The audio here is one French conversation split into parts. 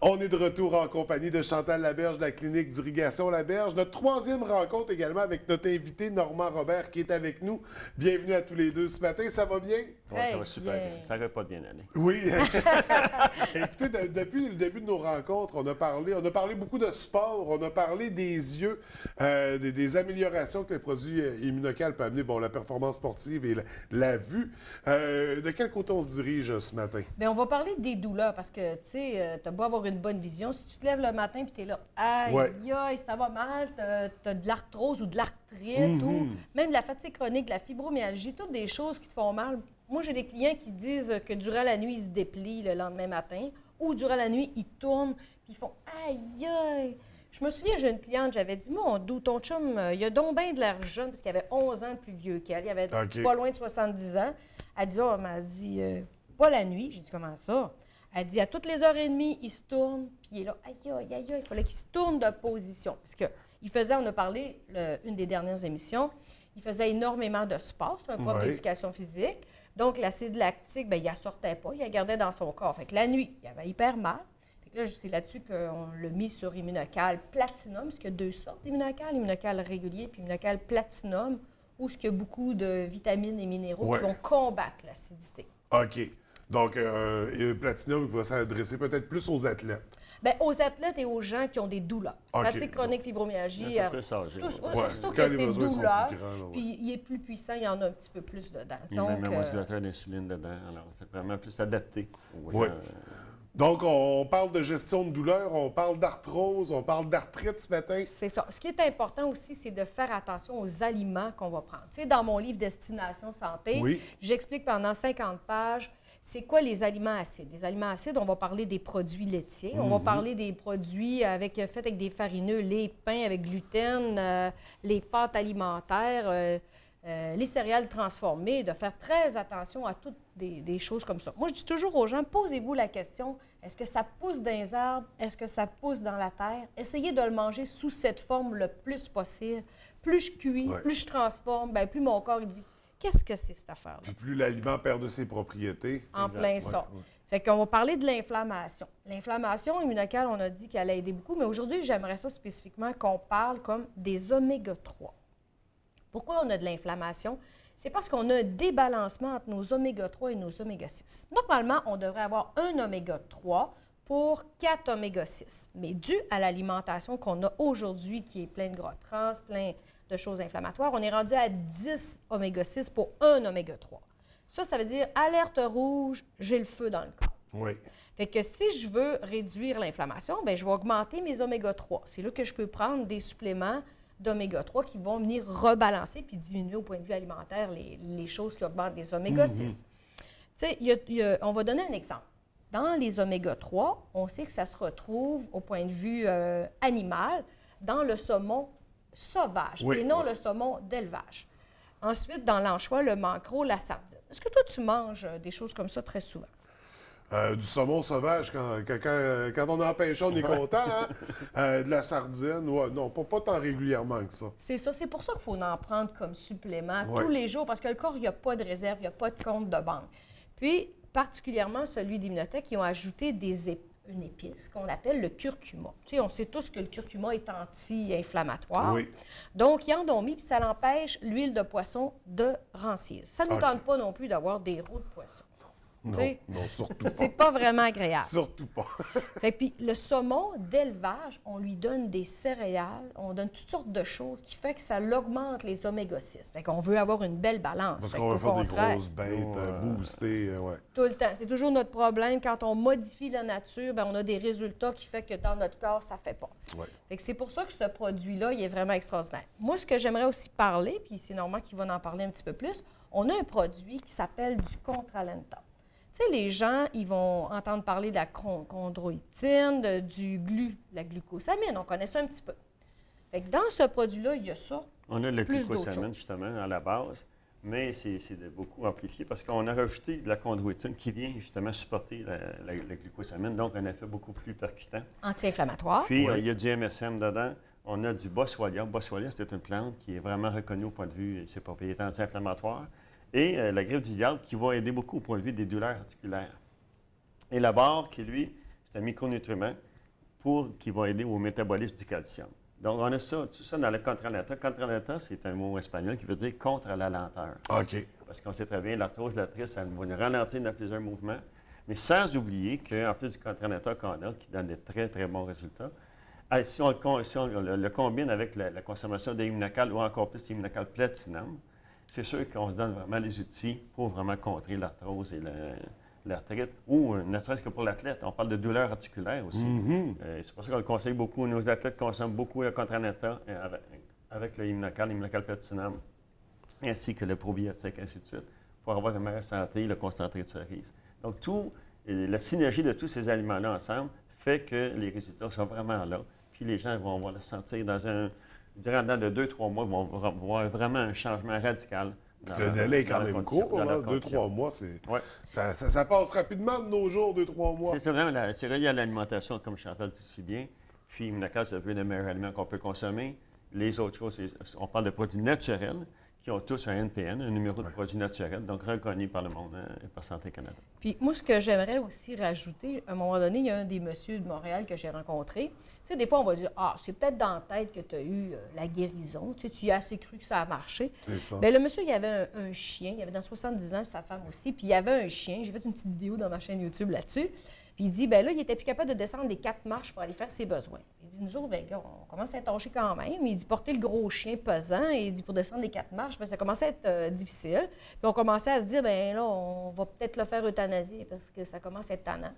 On est de retour en compagnie de Chantal Laberge de la clinique d'irrigation Laberge. Notre troisième rencontre également avec notre invité Normand Robert qui est avec nous. Bienvenue à tous les deux ce matin. Ça va bien? Oui, ça va super bien. Ça n'aurait pas bien aller. Oui. Écoutez, depuis le début de nos rencontres, on a parlé beaucoup de sport, on a parlé des yeux, des améliorations que les produits Immunocal peuvent amener, bon, la performance sportive et la vue. De quel côté on se dirige ce matin? Bien, on va parler des douleurs parce que, tu sais, tu as beau avoir une bonne vision. Si tu te lèves le matin et tu es là, aïe, aïe, ça va mal, tu as de l'arthrose ou de l'arthrite ou même de la fatigue chronique, de la fibromyalgie, toutes des choses qui te font mal. Moi, j'ai des clients qui disent que durant la nuit, ils se déplient le lendemain matin ou durant la nuit, ils tournent puis ils font aïe, aïe. Je me souviens, j'ai une cliente, j'avais dit, mon d'où ton chum, il a donc bien de l'air jeune parce qu'il avait 11 ans de plus vieux qu'elle. Il avait pas loin de 70 ans. Elle dit, elle m'a dit, pas la nuit. J'ai dit, comment ça? Elle dit, à toutes les heures et demie, il se tourne, puis il est là, aïe, aïe, aïe, il fallait qu'il se tourne de position. Parce qu'il faisait, on a parlé, une des dernières émissions, il faisait énormément de sport, c'est un prof d'éducation physique. Donc, l'acide lactique, bien, il ne sortait pas, il la gardait dans son corps. Fait que la nuit, il avait hyper mal. Fait que là, c'est là-dessus qu'on l'a mis sur Immunocal Platinum, parce qu'il y a deux sortes d'Immunocal, Immunocal régulier puis Immunocal Platinum, où il y a beaucoup de vitamines et minéraux qui vont combattre l'acidité. OK. Donc, Platinum va s'adresser peut-être plus aux athlètes. Bien, aux athlètes et aux gens qui ont des douleurs. Fatigue chronique, fibromyalgie. Surtout que c'est douleur. Puis il est plus puissant, il y en a un petit peu plus dedans. Il y a même un modulateur d'insuline dedans. Alors, c'est vraiment plus adapté aux gens. Donc, on parle de gestion de douleur, on parle d'arthrose, on parle d'arthrite ce matin. C'est ça. Ce qui est important aussi, c'est de faire attention aux aliments qu'on va prendre. Tu sais, dans mon livre Destination Santé, j'explique pendant 50 pages c'est quoi les aliments acides. Les aliments acides, on va parler des produits laitiers, on va parler des produits faits avec des farineux, les pains avec gluten, les pâtes alimentaires, les céréales transformées, de faire très attention à toutes des choses comme ça. Moi, je dis toujours aux gens, posez-vous la question, est-ce que ça pousse dans les arbres? Est-ce que ça pousse dans la terre? Essayez de le manger sous cette forme le plus possible. Plus je cuis, plus je transforme, bien, plus mon corps il dit, qu'est-ce que c'est cette affaire-là? Puis plus l'aliment perd de ses propriétés. En plein ça. C'est qu'on va parler de l'inflammation. L'inflammation Immunocal, on a dit qu'elle a aidé beaucoup, mais aujourd'hui, j'aimerais ça spécifiquement qu'on parle comme des oméga 3. Pourquoi on a de l'inflammation? C'est parce qu'on a un débalancement entre nos oméga 3 et nos oméga 6. Normalement, on devrait avoir un oméga 3 pour 4 oméga 6. Mais dû à l'alimentation qu'on a aujourd'hui, qui est plein de gras trans, plein de choses inflammatoires, on est rendu à 10 oméga 6 pour un oméga 3. Ça veut dire alerte rouge, j'ai le feu dans le corps. Oui. Fait que si je veux réduire l'inflammation, bien, je vais augmenter mes oméga 3. C'est là que je peux prendre des suppléments d'oméga 3 qui vont venir rebalancer puis diminuer au point de vue alimentaire les choses qui augmentent les oméga 6. Tu sais, on va donner un exemple. Dans les oméga 3, on sait que ça se retrouve au point de vue animal dans le saumon sauvage et non le saumon d'élevage. Ensuite, dans l'anchois, le mancreau, la sardine. Est-ce que toi, tu manges des choses comme ça très souvent? Du saumon sauvage, quand on en pêche, on est content. Hein? De la sardine, non, pas tant régulièrement que ça. C'est ça. C'est pour ça qu'il faut en prendre comme supplément tous les jours, parce que le corps, il n'y a pas de réserve, il n'y a pas de compte de banque. Puis, particulièrement celui d'Immunotech, ils ont ajouté une épice qu'on appelle le curcuma. Tu sais, on sait tous que le curcuma est anti-inflammatoire. Oui. Donc, ils en ont mis, puis ça l'empêche, l'huile de poisson de rancir. Ça ne nous tente pas non plus d'avoir des rots de poisson. Non, surtout pas. C'est pas vraiment agréable. Surtout pas. Fait puis le saumon d'élevage, on lui donne des céréales, on donne toutes sortes de choses qui fait que ça augmente les oméga 6. Fait qu'on veut avoir une belle balance. Parce qu'on veut faire des grosses bêtes, booster, Tout le temps. C'est toujours notre problème. Quand on modifie la nature, bien, on a des résultats qui fait que dans notre corps, ça fait pas. Fait que c'est pour ça que ce produit-là, il est vraiment extraordinaire. Moi, ce que j'aimerais aussi parler, puis c'est Normand qui va en parler un petit peu plus, on a un produit qui s'appelle du Contralenta. Tu sais, les gens, ils vont entendre parler de la chondroïtine, de la glucosamine. On connaît ça un petit peu. Fait que dans ce produit-là, il y a ça. On a le glucosamine, justement, à la base, mais c'est beaucoup amplifié parce qu'on a rajouté de la chondroïtine qui vient, justement, supporter la glucosamine, donc un effet beaucoup plus percutant. Anti-inflammatoire. Puis, il y a du MSM dedans. On a du Boswellia. Boswellia, c'est une plante qui est vraiment reconnue au point de vue de ses propriétés anti-inflammatoires. Et la griffe du diable qui va aider beaucoup au point de vue des douleurs articulaires. Et la barre, qui lui, c'est un micronutriment qui va aider au métabolisme du calcium. Donc, on a ça, tout ça dans le contra lenta. Contra lenta, c'est un mot espagnol qui veut dire contre la lenteur. OK. Parce qu'on sait très bien, l'arthrose latérile, ça va nous ralentir dans plusieurs mouvements. Mais sans oublier qu'en plus du contra lenta qu'on a, qui donne de très, très bons résultats, si on le combine avec la consommation d'immunocal ou encore plus d'immunocal platinum, c'est sûr qu'on se donne vraiment les outils pour vraiment contrer l'arthrose et l'arthrite, ou ne serait-ce que pour l'athlète. On parle de douleur articulaire aussi. C'est pour ça qu'on le conseille beaucoup. Nos athlètes consomment beaucoup le contra lenta avec le immunocal platinum, ainsi que le probiotique, ainsi de suite, pour avoir une meilleure santé, le concentré de cerise. Donc, la synergie de tous ces aliments-là ensemble fait que les résultats sont vraiment là. Puis les gens vont le sentir durant de 2-3 mois, vont voir vraiment un changement radical. Le délai est quand même court, 2-3 mois, ça passe rapidement de nos jours, 2-3 mois. C'est vraiment c'est relié à l'alimentation, comme Chantal dit si bien. Puis, immunocal, ça veut dire le meilleur aliment qu'on peut consommer. Les autres choses, on parle de produits naturels qui ont tous un NPN, un numéro de produit naturel, donc reconnu par le monde et par Santé Canada. Puis moi, ce que j'aimerais aussi rajouter, à un moment donné, il y a un des messieurs de Montréal que j'ai rencontré. Tu sais, des fois, on va dire « Ah, c'est peut-être dans la tête que tu as eu la guérison. Tu y as assez cru que ça a marché. » C'est ça. Bien, le monsieur, il avait un chien. Il avait dans 70 ans, puis sa femme aussi. Puis il avait un chien. J'ai fait une petite vidéo dans ma chaîne YouTube là-dessus. Puis il dit, bien là, il était plus capable de descendre les 4 marches pour aller faire ses besoins. Il dit, nous autres, bien, gars, on commence à être âgés quand même. Il dit, porter le gros chien pesant. Et il dit, pour descendre les 4 marches, bien, ça commençait à être difficile. Puis on commençait à se dire, bien là, on va peut-être le faire euthanasier parce que ça commence à être tannant.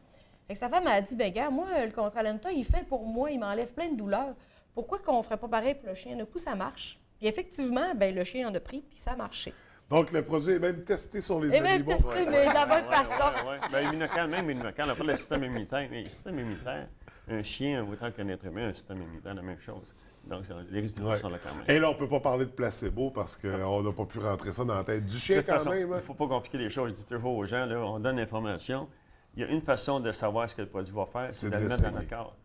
Fait que sa femme a dit, bien, gars, moi, le contra lenta, il fait pour moi, il m'enlève plein de douleurs. Pourquoi qu'on ne ferait pas pareil pour le chien? Du coup, ça marche. Puis effectivement, bien, le chien en a pris, puis ça a marché. Donc, le produit est même testé sur les animaux. Et même testé, mais de la bonne façon. Bien, immunocal, même immunocal, on parle de système immunitaire. Mais le système immunitaire, un chien, autant qu'un être humain, un système immunitaire, la même chose. Donc, les résultats sont là quand même. Et là, on ne peut pas parler de placebo parce qu'on n'a pas pu rentrer ça dans la tête du chien quand même. Il ne faut pas compliquer les choses. Je dis toujours aux gens, là, on donne l'information. Il y a une façon de savoir ce que le produit va faire, c'est de le mettre dans notre corps.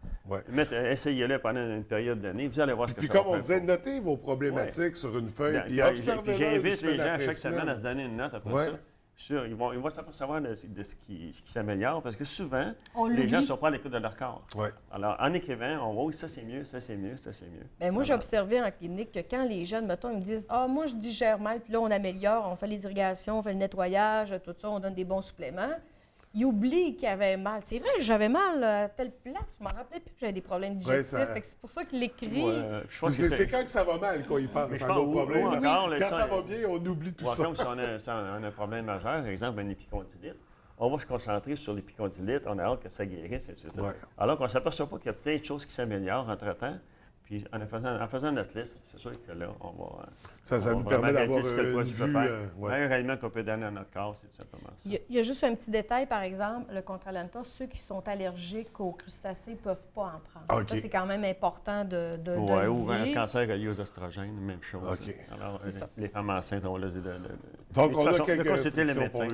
Essayez-le pendant une période d'année, vous allez voir ce que ça va faire. Puis comme on disait, notez vos problématiques sur une feuille, puis observez-les. J'invite les gens chaque semaine à se donner une note après ça. Sûr, ils vont savoir de ce qui s'améliore, parce que souvent, les gens ne sont pas à l'écoute de leur corps. Alors, en écrivant, on voit, ça c'est mieux, ça c'est mieux, ça c'est mieux. Bien, moi, j'ai observé en clinique que quand les jeunes, mettons, ils me disent « Ah, moi, je digère mal, puis là, on améliore, on fait les irrigations, on fait le nettoyage, tout ça, on donne des bons suppléments », ils oublient qu'ils avaient mal. C'est vrai, j'avais mal à telle place. Je ne me rappelais plus que j'avais des problèmes digestifs. C'est pour ça qu'il écrit. C'est quand que ça va mal qu'on y pense à nos problèmes. Quand ça va bien, on oublie tout ça. Comme si on a un problème majeur, par exemple, une épicondylite, on va se concentrer sur l'épicondylite, on a hâte que ça guérisse, etc. Alors qu'on ne s'aperçoit pas qu'il y a plein de choses qui s'améliorent entre-temps. Puis en faisant notre liste, c'est sûr que là, on va. Ça nous permet d'avoir une vue. Un aliment qu'on peut donner à notre corps, c'est tout simplement ça. Il y a juste un petit détail, par exemple, le contra lenta, ceux qui sont allergiques aux crustacés ne peuvent pas en prendre. Ça, c'est quand même important de le dire. Ou un cancer relié aux oestrogènes, même chose. Alors, les femmes enceintes, on les donc, on a quelques consulter les médecins,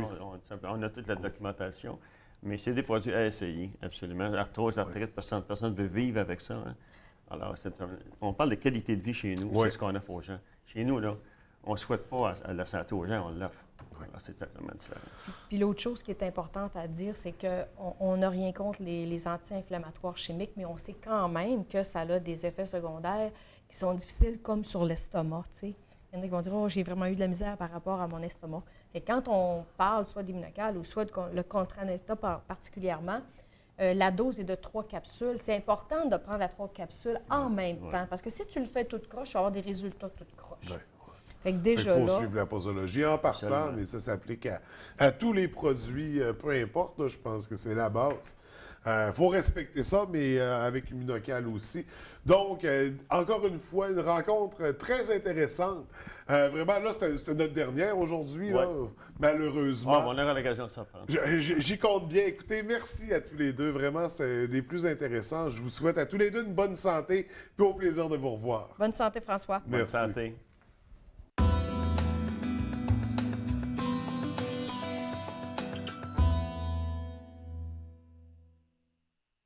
on a toute la documentation. Mais c'est des produits à essayer, absolument. Arthrose, arthrite, personne ne veut vivre avec ça. Alors, on parle de qualité de vie chez nous, c'est ce qu'on offre aux gens. Chez nous, là, on ne souhaite pas la santé aux gens, on l'offre. Alors, c'est exactement différent. Puis l'autre chose qui est importante à dire, c'est qu'on n'a rien contre les anti-inflammatoires chimiques, mais on sait quand même que ça a des effets secondaires qui sont difficiles, comme sur l'estomac, tu sais. Il y en a qui vont dire « Oh, j'ai vraiment eu de la misère par rapport à mon estomac ». Et quand on parle soit d'immunocal ou soit le contra lenta particulièrement, la dose est de 3 capsules. C'est important de prendre la 3 capsules en même temps. Parce que si tu le fais toute croche, tu vas avoir des résultats toute croche. Fait que déjà il faut suivre la posologie en partant, mais ça s'applique à tous les produits, peu importe. Là, je pense que c'est la base. Il faut respecter ça, mais avec Immunocal aussi. Donc, encore une fois, une rencontre très intéressante. Vraiment, là, c'était notre dernière aujourd'hui, malheureusement. On aura l'occasion de s'en prendre. J'y compte bien. Écoutez, merci à tous les deux. Vraiment, c'est des plus intéressants. Je vous souhaite à tous les deux une bonne santé et au plaisir de vous revoir. Bonne santé, François. Merci. Bonne santé.